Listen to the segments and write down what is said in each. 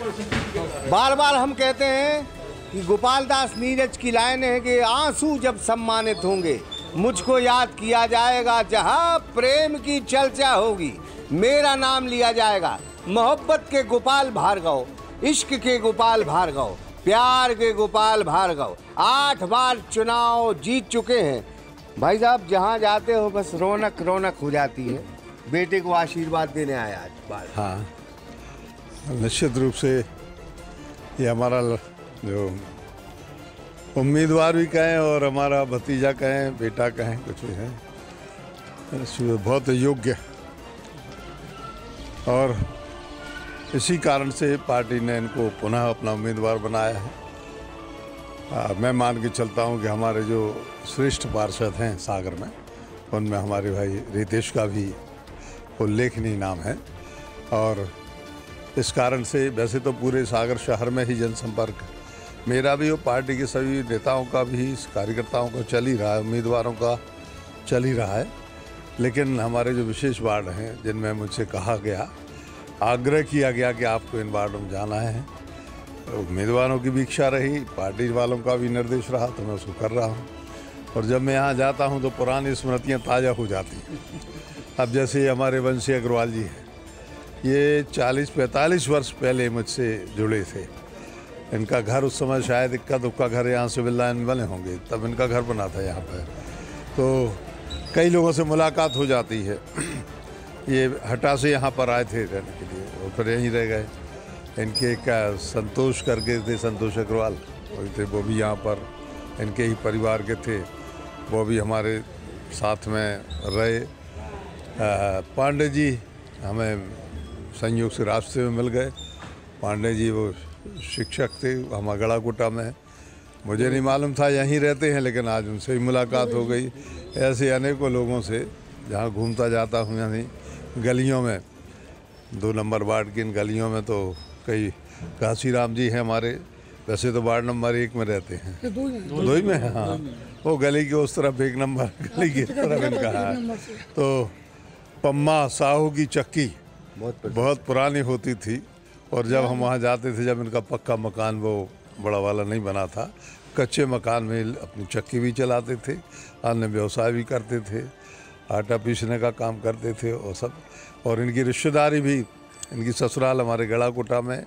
बार बार हम कहते हैं कि गोपाल दास नीरज की लाइन है कि आंसू जब सम्मानित होंगे मुझको याद किया जाएगा, जहां प्रेम की चर्चा होगी मेरा नाम लिया जाएगा। मोहब्बत के गोपाल भार्गव, इश्क के गोपाल भार्गव, प्यार के गोपाल भार्गव 8 बार चुनाव जीत चुके हैं। भाई साहब जहाँ जाते हो बस रौनक रौनक हो जाती है। बेटे को आशीर्वाद देने आया आज बार। हाँ, निश्चित रूप से ये हमारा जो उम्मीदवार भी कहें और हमारा भतीजा कहें, बेटा कहें, कुछ भी है, बहुत योग्य और इसी कारण से पार्टी ने इनको पुनः अपना उम्मीदवार बनाया है। मैं मान के चलता हूं कि हमारे जो श्रेष्ठ पार्षद हैं सागर में, उनमें हमारे भाई रितेश का भी उल्लेखनीय नाम है और इस कारण से वैसे तो पूरे सागर शहर में ही जनसंपर्क मेरा भी और पार्टी के सभी नेताओं का भी, कार्यकर्ताओं का चल ही रहा है, उम्मीदवारों का चल ही रहा है। लेकिन हमारे जो विशेष वार्ड हैं जिनमें मुझसे कहा गया, आग्रह किया गया कि आपको इन वार्डों में जाना है, उम्मीदवारों की भी इच्छा रही, पार्टी वालों का भी निर्देश रहा, तो मैं उसको कर रहा हूँ। और जब मैं यहाँ जाता हूँ तो पुरानी स्मृतियाँ ताज़ा हो जाती हैं। अब जैसे हमारे वंशी अग्रवाल जी हैं, ये 40-45 वर्ष पहले मुझसे जुड़े थे। इनका घर उस समय शायद इक्का दुक्का घर यहाँ सिविल लाइन बने होंगे, तब इनका घर बना था यहाँ पर। तो कई लोगों से मुलाकात हो जाती है। ये हटा से यहाँ पर आए थे रहने के लिए और फिर यहीं रह गए। इनके एक संतोष करके थे, संतोष अग्रवाल वही थे, वो भी यहाँ पर इनके ही परिवार के थे, वो भी हमारे साथ में रहे। पांडे जी हमें संयोग से रास्ते में मिल गए। पांडे जी वो शिक्षक थे, हम गड़ाकोटा में, मुझे नहीं मालूम था यहीं रहते हैं, लेकिन आज उनसे ही मुलाकात हो गई। ऐसे अनेकों लोगों से जहाँ घूमता जाता हूँ, यानी गलियों में 2 नंबर वार्ड की इन गलियों में तो कई, काशीराम जी हैं हमारे, वैसे तो वार्ड नंबर 1 में रहते हैं, 2 ही में है। हाँ, वो गली के उस तरफ 1 नंबर गली की तरफ इनका है। तो पम्मा साहू की चक्की बहुत पुरानी होती थी और जब हम वहाँ जाते थे, जब इनका पक्का मकान वो बड़ा वाला नहीं बना था, कच्चे मकान में अपनी चक्की भी चलाते थे, अन्य व्यवसाय भी करते थे, आटा पीसने का काम करते थे और सब। और इनकी रिश्तेदारी भी, इनकी ससुराल हमारे गड़ाकोटा में,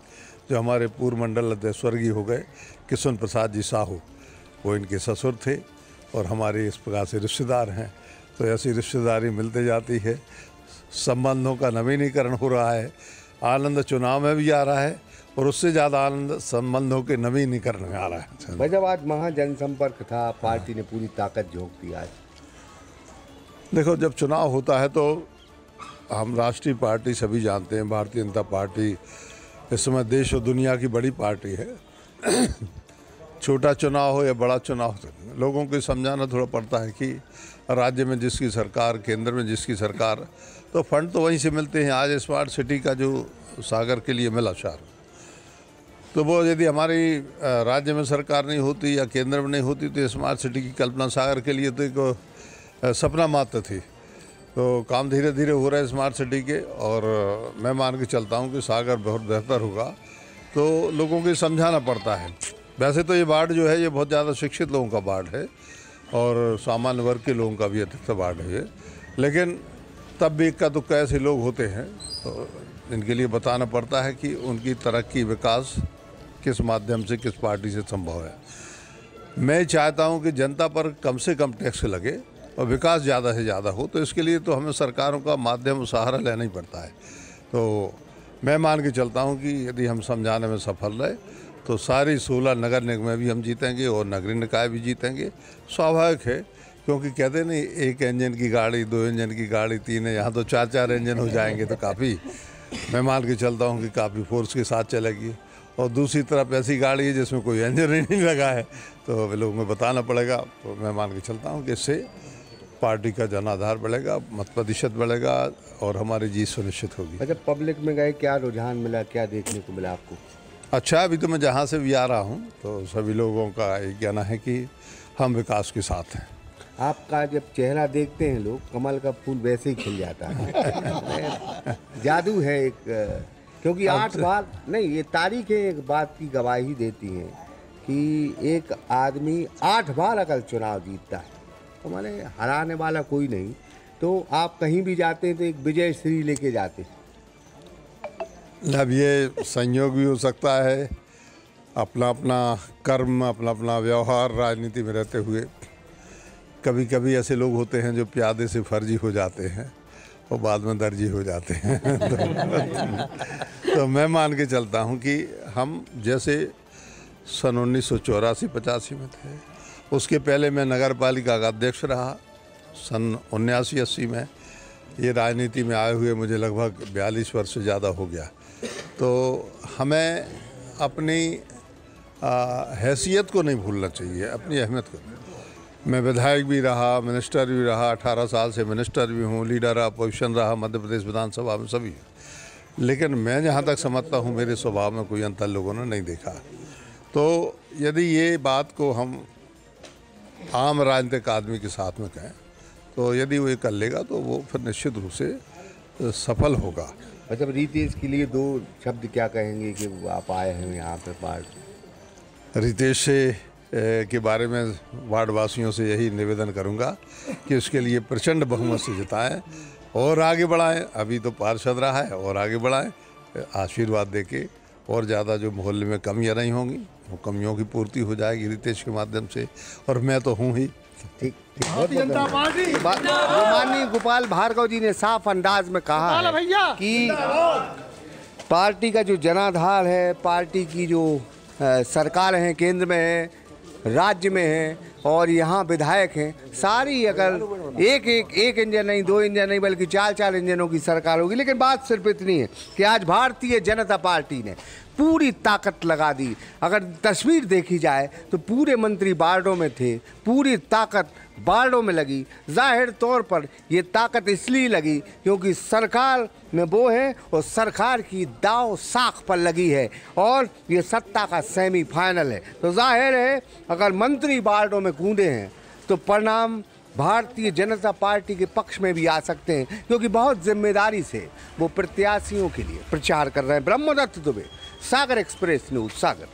जो हमारे पूर्व मंडल अध्यक्ष स्वर्गीय हो गए किशन प्रसाद जी साहू, वो इनके ससुर थे और हमारे इस प्रकार से रिश्तेदार हैं। तो ऐसी रिश्तेदारी मिलते जाती है, संबंधों का नवीनीकरण हो रहा है, आनंद चुनाव में भी आ रहा है और उससे ज़्यादा आनंद संबंधों के नवीनीकरण में आ रहा है। भाई जब आज महा जनसंपर्क था, पार्टी ने पूरी ताकत झोंक दी आज। देखो, जब चुनाव होता है तो हम राष्ट्रीय पार्टी सभी जानते हैं, भारतीय जनता पार्टी इस समय देश और दुनिया की बड़ी पार्टी है। छोटा चुनाव हो या बड़ा चुनाव हो, लोगों को समझाना थोड़ा पड़ता है कि राज्य में जिसकी सरकार, केंद्र में जिसकी सरकार, तो फंड तो वहीं से मिलते हैं। आज स्मार्ट सिटी का जो सागर के लिए मिला शहर, तो वो यदि हमारी राज्य में सरकार नहीं होती या केंद्र में नहीं होती तो स्मार्ट सिटी की कल्पना सागर के लिए तो एक सपना मात्र थी। तो काम धीरे धीरे हो रहा है स्मार्ट सिटी के, और मैं मान के चलता हूँ कि सागर बहुत बेहतर होगा। तो लोगों को समझाना पड़ता है। वैसे तो ये वार्ड जो है ये बहुत ज़्यादा शिक्षित लोगों का वार्ड है और सामान्य वर्ग के लोगों का भी अधिकतर वार्ड है ये, लेकिन तब भी इक्का दुक्का ऐसे लोग होते हैं तो इनके लिए बताना पड़ता है कि उनकी तरक्की, विकास किस माध्यम से, किस पार्टी से संभव है। मैं चाहता हूं कि जनता पर कम से कम टैक्स लगे और विकास ज़्यादा से ज़्यादा हो, तो इसके लिए तो हमें सरकारों का माध्यम सहारा लेना ही पड़ता है। तो मैं मान के चलता हूं कि यदि हम समझाने में सफल रहे तो सारी 16 नगर निगम भी हम जीतेंगे और नगरीय निकाय भी जीतेंगे। स्वाभाविक है, क्योंकि कहते नहीं, 1 इंजन की गाड़ी, 2 इंजन की गाड़ी, 3 है, यहाँ तो 4-4 इंजन हो जाएंगे, तो काफ़ी, मैं मान के चलता हूँ कि काफ़ी फोर्स के साथ चलेगी। और दूसरी तरफ ऐसी गाड़ी है जिसमें कोई इंजन ही नहीं लगा है, तो लोगों को बताना पड़ेगा। तो मैं मान के चलता हूँ कि इससे पार्टी का जनाधार बढ़ेगा, मत प्रतिशत बढ़ेगा और हमारी जीत सुनिश्चित होगी। अच्छा, पब्लिक में गए, क्या रुझान मिला, क्या देखने को मिला आपको? अच्छा, अभी तो मैं जहाँ से भी आ रहा हूँ तो सभी लोगों का एक कहना है कि हम विकास के साथ हैं। आपका जब चेहरा देखते हैं लोग, कमल का फूल वैसे ही खिल जाता है। जादू है एक क्योंकि 8 बार नहीं, ये तारीखें एक बात की गवाही देती हैं कि एक आदमी 8 बार अगर चुनाव जीतता है तो माने हराने वाला कोई नहीं। तो आप कहीं भी जाते हैं तो एक विजय श्री लेके जाते हैं। अब ये संयोग भी हो सकता है, अपना अपना कर्म, अपना अपना व्यवहार राजनीति में रहते हुए कभी कभी ऐसे लोग होते हैं जो प्यादे से फर्जी हो जाते हैं और बाद में दर्जी हो जाते हैं। तो मैं मान के चलता हूँ कि हम जैसे सन 1984-85 में थे, उसके पहले मैं नगर पालिका का अध्यक्ष रहा। सन 79-80 में ये राजनीति में आए हुए मुझे लगभग 42 वर्ष से ज़्यादा हो गया। तो हमें अपनी हैसियत को नहीं भूलना चाहिए, अपनी अहमियत को। मैं विधायक भी रहा, मिनिस्टर भी रहा, 18 साल से मिनिस्टर भी हूँ, लीडर अपोजिशन रहा मध्य प्रदेश विधानसभा में, सभी। लेकिन मैं जहाँ तक समझता हूँ मेरे स्वभाव में कोई अंतर लोगों ने नहीं देखा। तो यदि ये बात को हम आम राजनीतिक आदमी के साथ में कहें तो यदि वो ये कर लेगा तो वो फिर निश्चित रूप से सफल होगा। मतलब रितेश के लिए 2 शब्द क्या कहेंगे कि आप आए हैं यहाँ पे पार्ट? रितेश के बारे में वार्डवासियों से यही निवेदन करूंगा कि उसके लिए प्रचंड बहुमत से जिताएं और आगे बढ़ाएं। अभी तो पार्षद रहा है और आगे बढ़ाएं, आशीर्वाद देके और ज़्यादा जो मोहल्ले में कमियां नहीं होंगी वो कमियों की पूर्ति हो जाएगी रितेश के माध्यम से, और मैं तो हूँ ही। ठीक। माननीय गोपाल भार्गव जी ने साफ अंदाज में कहा है कि पार्टी का जो जनाधार है, पार्टी की जो सरकार है, केंद्र में है, राज्य में है और यहाँ विधायक हैं, सारी अगर एक इंजन नहीं, 2 इंजन नहीं, बल्कि 4 इंजनों की सरकार होगी। लेकिन बात सिर्फ इतनी है कि आज भारतीय जनता पार्टी ने पूरी ताकत लगा दी। अगर तस्वीर देखी जाए तो पूरे मंत्री वार्डों में थे, पूरी ताकत वार्डों में लगी। जाहिर तौर पर ये ताकत इसलिए लगी क्योंकि सरकार में वो है और सरकार की दाव साख पर लगी है और ये सत्ता का सेमीफाइनल है। तो जाहिर है अगर मंत्री वार्डों में कूदे हैं तो परिणाम भारतीय जनता पार्टी के पक्ष में भी आ सकते हैं, क्योंकि बहुत जिम्मेदारी से वो प्रत्याशियों के लिए प्रचार कर रहे हैं। ब्रह्मदत्त दुबे, सागर एक्सप्रेस न्यूज़, सागर।